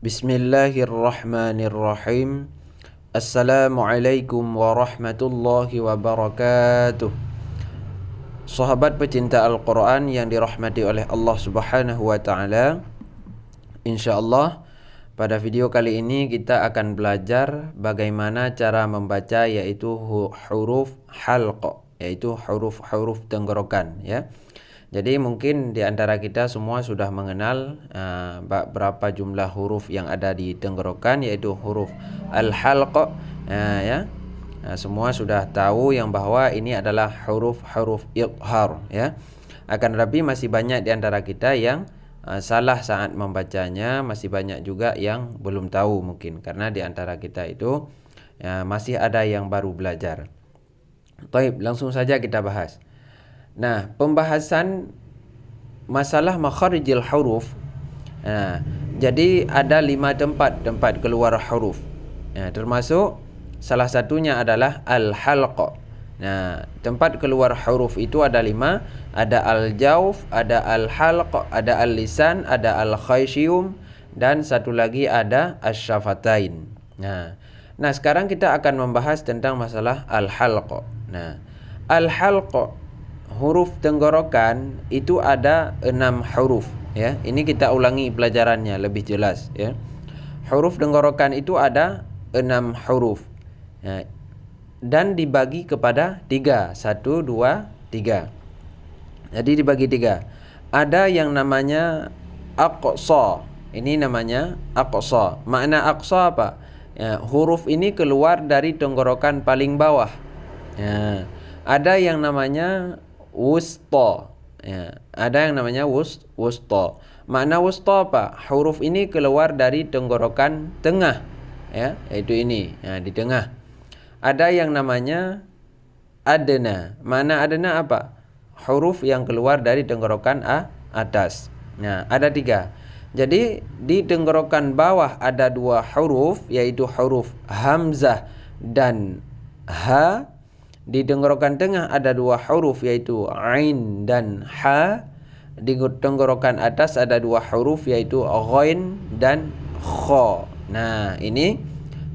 Bismillahirrahmanirrahim. Assalamualaikum warahmatullahi wabarakatuh. Sahabat pecinta Al-Quran yang dirahmati oleh Allah Subhanahu wa ta'ala, InsyaAllah pada video kali ini kita akan belajar bagaimana cara membaca yaitu huruf halq, yaitu huruf-huruf tenggorokan, ya. Jadi mungkin di antara kita semua sudah mengenal berapa jumlah huruf yang ada di tenggorokan, yaitu huruf al-halq, ya. Semua sudah tahu yang bahwa ini adalah huruf-huruf idhar, ya. Akan tetapi masih banyak di antara kita yang salah saat membacanya, masih banyak juga yang belum tahu mungkin karena di antara kita itu masih ada yang baru belajar. Baik, langsung saja kita bahas. Nah, pembahasan masalah makharijil huruf. Jadi ada 5 tempat keluar huruf. Termasuk salah satunya adalah al-halq. Nah, tempat keluar huruf itu ada 5. Ada al-jawf, ada al-halq, ada al-lisan, ada al-khayshiyum, dan satu lagi ada asy-syafatain. Nah, sekarang kita akan membahas tentang masalah al-halq. Nah, al-halq, huruf tenggorokan itu ada 6 huruf, ya. Ini kita ulangi pelajarannya lebih jelas, ya. Huruf tenggorokan itu ada 6 huruf, ya, dan dibagi kepada 3. 1, 2, 3. Jadi dibagi 3. Ada yang namanya aqsa. Ini namanya aqsa. Makna aqsa apa? Ya, huruf ini keluar dari tenggorokan paling bawah. Ya. Ada yang namanya wusta, ya. Ada yang namanya wusta. Makna wusta apa? Huruf ini keluar dari tenggorokan tengah, ya, yaitu ini, ya, di tengah. Ada yang namanya adna. Makna adna apa? Huruf yang keluar dari tenggorokan atas. Nah, ada 3. Jadi di tenggorokan bawah ada 2 huruf, yaitu huruf hamzah dan ha. Di tenggorokan tengah ada 2 huruf, yaitu ain dan ha. Di tenggorokan atas ada 2 huruf, yaitu ghain dan kha. Nah, ini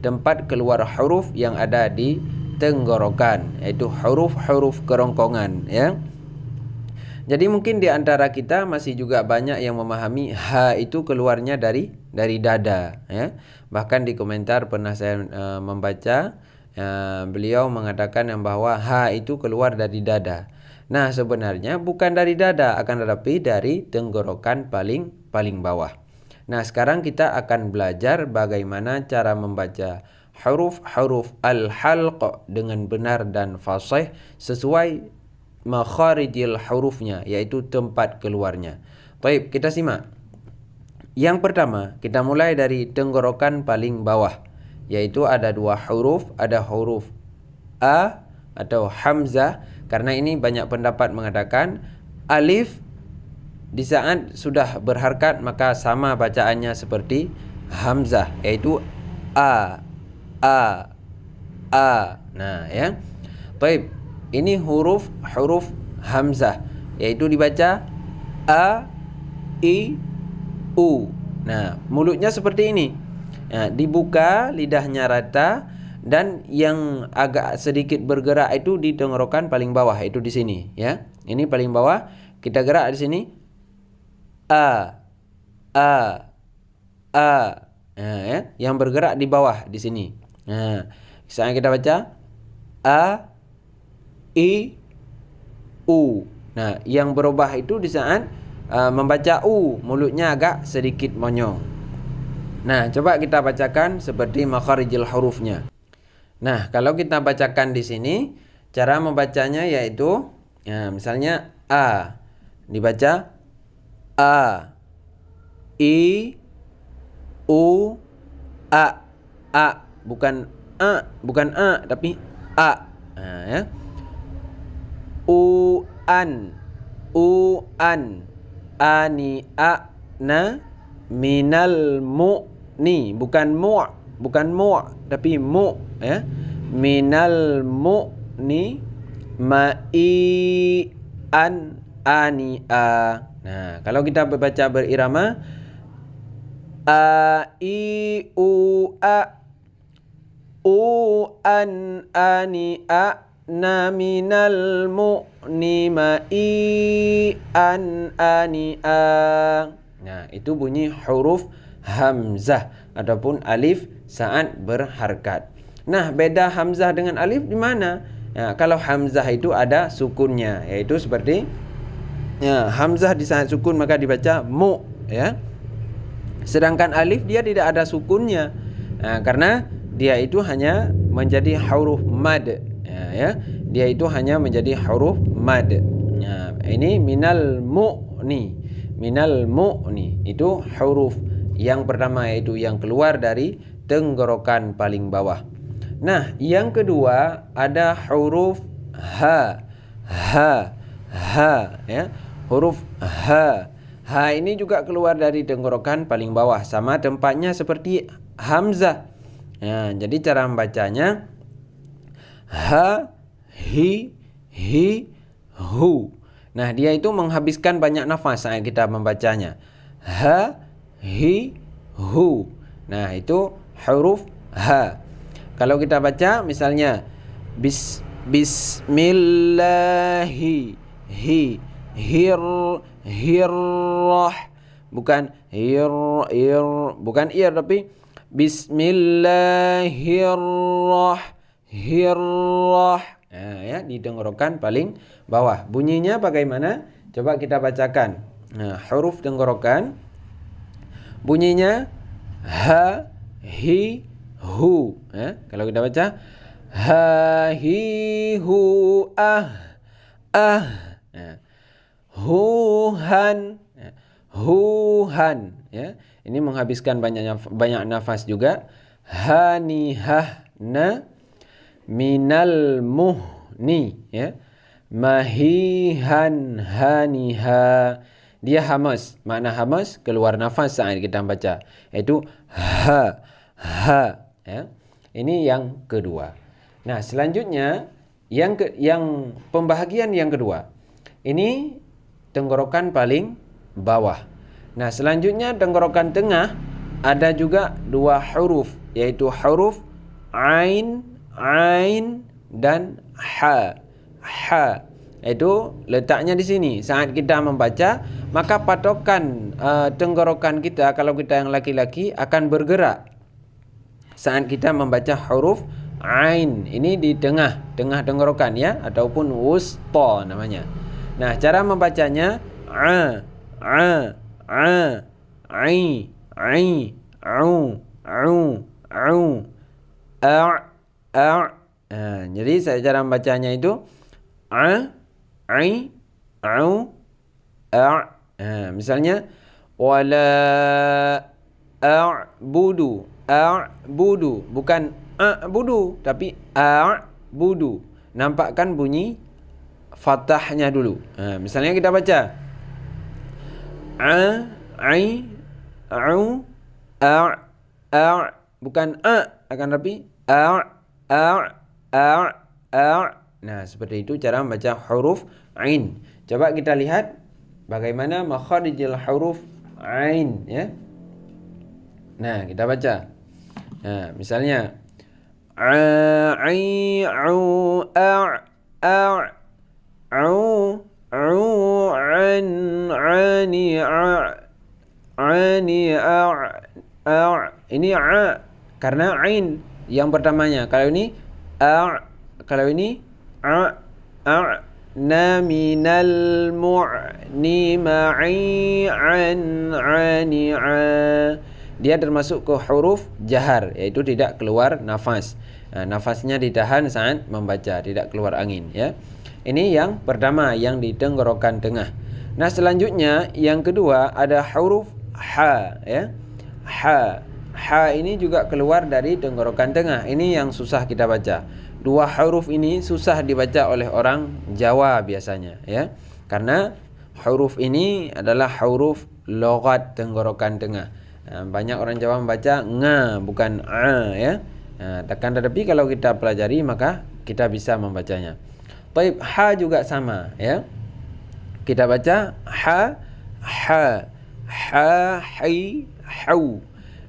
tempat keluar huruf yang ada di tenggorokan, yaitu huruf-huruf kerongkongan, ya. Jadi mungkin di antara kita masih juga banyak yang memahami ha itu keluarnya dari dada, ya. Bahkan di komentar pernah saya membaca beliau mengatakan yang bahwa ha itu keluar dari dada. Nah, sebenarnya bukan dari dada, akan tetapi dari tenggorokan paling bawah. Nah, sekarang kita akan belajar bagaimana cara membaca huruf-huruf al-halq dengan benar dan fasih sesuai makharijil hurufnya, yaitu tempat keluarnya. Baik, kita simak. Yang pertama, kita mulai dari tenggorokan paling bawah, yaitu ada 2 huruf, ada huruf a atau hamzah. Karena ini banyak pendapat mengatakan alif di saat sudah berharakat maka sama bacaannya seperti hamzah, yaitu a. Nah, ya. Baik, ini huruf hamzah, yaitu dibaca a, i, u. Nah, mulutnya seperti ini. Nah, dibuka, lidahnya rata, dan yang agak sedikit bergerak itu di tenggorokan paling bawah, itu di sini, ya. Ini paling bawah, kita gerak di sini. A. Nah, ya, yang bergerak di bawah di sini. Nah, misalnya kita baca a, i, u. Nah, yang berubah itu di saat membaca u, mulutnya agak sedikit monyong. Nah, coba kita bacakan seperti makharijil hurufnya. Nah, kalau kita bacakan di sini, cara membacanya yaitu, ya, misalnya a, dibaca a, i, u, a, bukan a, tapi a. Nah, ya. An, ani, a, na, minal mu'ni, bukan mu', tapi mu', ya. Minal mu'ni ma'i an ani a. Nah, kalau kita baca berirama A I U A U an ani a na minal mu'ni ma I an ani a. Nah, itu bunyi huruf hamzah ataupun alif saat berharkat. Nah, beda hamzah dengan alif di mana? Nah, kalau hamzah itu ada sukunnya, yaitu seperti hamzah di saat sukun maka dibaca mu, ya. Sedangkan alif dia tidak ada sukunnya, karena dia itu hanya menjadi huruf mad, ya. Dia itu hanya menjadi huruf mad. Ini minal mu'ni, minal mu'ni itu huruf yang pertama, yaitu yang keluar dari tenggorokan paling bawah. Nah, yang kedua ada huruf ha, ya. Huruf ha. Ha ini juga keluar dari tenggorokan paling bawah, sama tempatnya seperti hamzah. Jadi cara membacanya ha, hi, hu. Nah, dia itu menghabiskan banyak nafas saat kita membacanya. Ha, hi, hu. Nah, itu huruf ha. Kalau kita baca misalnya bismillahi hirrah, bukan bukan tapi bismillahirrah, ya, di tenggorokan paling bawah. Bunyinya bagaimana? Coba kita bacakan. Huruf tenggorokan bunyinya ha, hi, hu. Kalau kita baca ha, hi, hu, huhan, ya. Ini menghabiskan banyak nafas juga. Hanihahna minal muhni, ya. Mahihan haniha. Dia hamas. Makna hamas keluar nafas saat kita baca. Itu ha, ya. Ini yang kedua. Nah, selanjutnya yang pembahagian yang kedua. Ini tenggorokan paling bawah. Nah, selanjutnya tenggorokan tengah ada juga dua huruf, yaitu huruf ain dan ha. Itu letaknya di sini. Saat kita membaca, maka patokan tenggorokan kita, kalau kita yang laki-laki, akan bergerak saat kita membaca huruf ain. Ini di tengah tenggorokan, ya, ataupun wusta namanya. Nah, cara membacanya jadi cara membacanya itu misalnya wala a'budu, bukan a'budu tapi a'budu. Nampakkan bunyi fathahnya dulu. Misalnya kita baca bukan akan tapi Nah, seperti itu cara membaca huruf ain. Coba kita lihat bagaimana makharijul huruf ain, ya. Nah, kita baca. Nah, misalnya ini karena ain yang pertamanya. Kalau ini na minal mu'ni ma'i dia termasuk ke huruf jahar, yaitu tidak keluar nafas. Nafasnya ditahan saat membaca, tidak keluar angin, ya. Ini yang pertama yang di tenggorokan tengah. Nah, selanjutnya yang kedua ada huruf ha, ya. Ha ini juga keluar dari tenggorokan tengah. Ini yang susah kita baca. Dua huruf ini susah dibaca oleh orang Jawa biasanya, ya. Karena huruf ini adalah huruf loghat tenggorokan tengah. Banyak orang Jawa membaca nga bukan a, ya. Tetapi kalau kita pelajari maka kita bisa membacanya. Taib, ha juga sama, ya. Kita baca ha, hi, hau.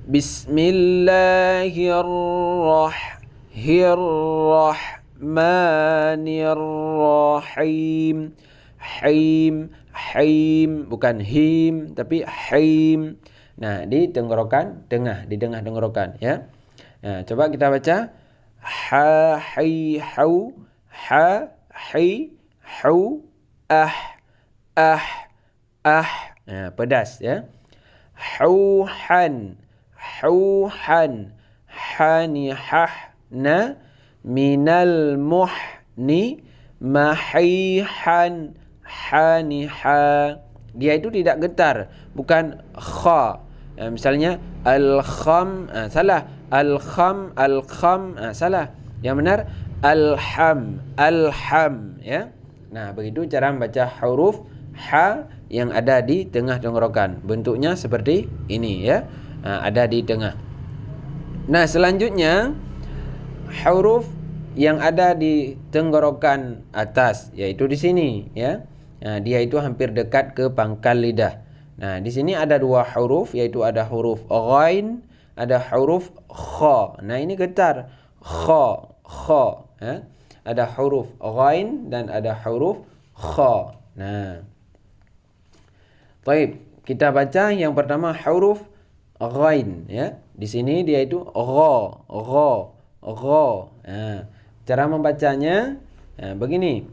Bismillahirrahmanirrahim. Haim, haim, bukan him tapi haim. Nah, di tenggorokan tengah, di tengah tenggorokan ya. Nah, coba kita baca ha hai hau, ha hai hau, ah Nah, pedas ya. Hauhan, hauhan, hanihahna minal muhni mahihan haniha. Dia itu tidak getar, bukan kha. Misalnya al-kham, salah. Al-kham, salah. Yang benar alham, alham ya. Nah, begitu cara membaca huruf ha yang ada di tengah tenggorokan. Bentuknya seperti ini ya. Ada di tengah. Nah, selanjutnya huruf yang ada di tenggorokan atas, yaitu di sini ya. Nah, dia itu hampir dekat ke pangkal lidah. Nah, di sini ada dua huruf, yaitu ada huruf ghain, ada huruf kha. Nah, ini getar. Kha ya. Ada huruf ghain dan ada huruf kha. Nah, baik, kita baca yang pertama huruf ghain ya. Di sini dia itu gha. Cara membacanya begini.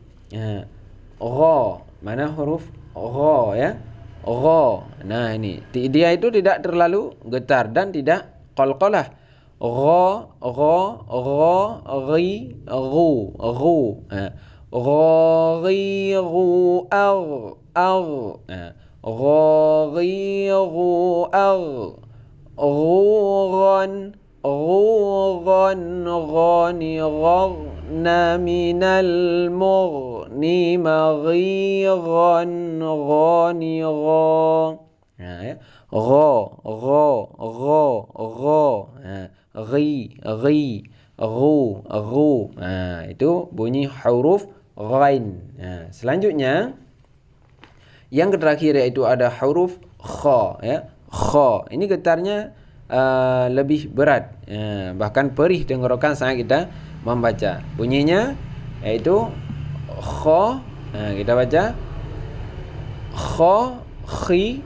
Gha, mana huruf gha ya? Gha. Nah, ini dia itu tidak terlalu getar dan tidak qalqalah. Gha, ghi, ghu. Ghi, ghu, غيغ غوغن غاني غغن من المغني مغيغا غاني غي غو. Itu bunyi huruf ghain. Selanjutnya yang terakhir yaitu ada huruf kha ya. Kha ini getarnya lebih berat, bahkan perih tenggorokan saat kita membaca. Bunyinya yaitu kha. Kita baca kha khi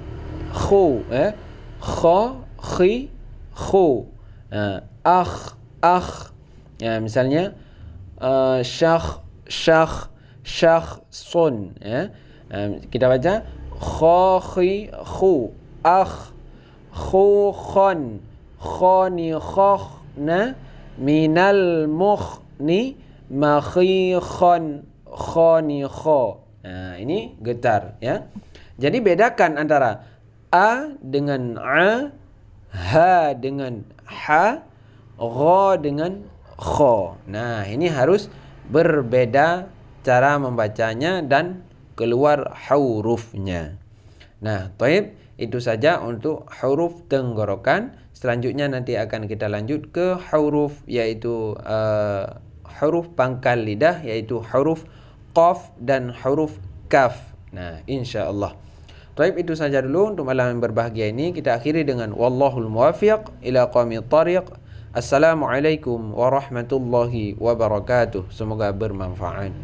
khu ya. Kha khi khu. Misalnya syakh sun ya. Kita baca kha khi khu akh khu khon khani khakhna minal mukhni makhikhan khani kha. Ini getar ya. Jadi bedakan antara a dengan a, ha dengan ha, gha dengan kha. Nah, ini harus berbeda cara membacanya dan keluar hurufnya. Nah, taib, itu saja untuk huruf tenggorokan. Selanjutnya nanti akan kita lanjut ke huruf, yaitu huruf pangkal lidah, yaitu huruf qaf dan huruf kaf. Nah, insya-Allah. Taib, itu saja dulu untuk malam yang berbahagia ini. Kita akhiri dengan wallahul muwaffiq ila aqwamit thariq. Assalamualaikum warahmatullahi wabarakatuh. Semoga bermanfaat.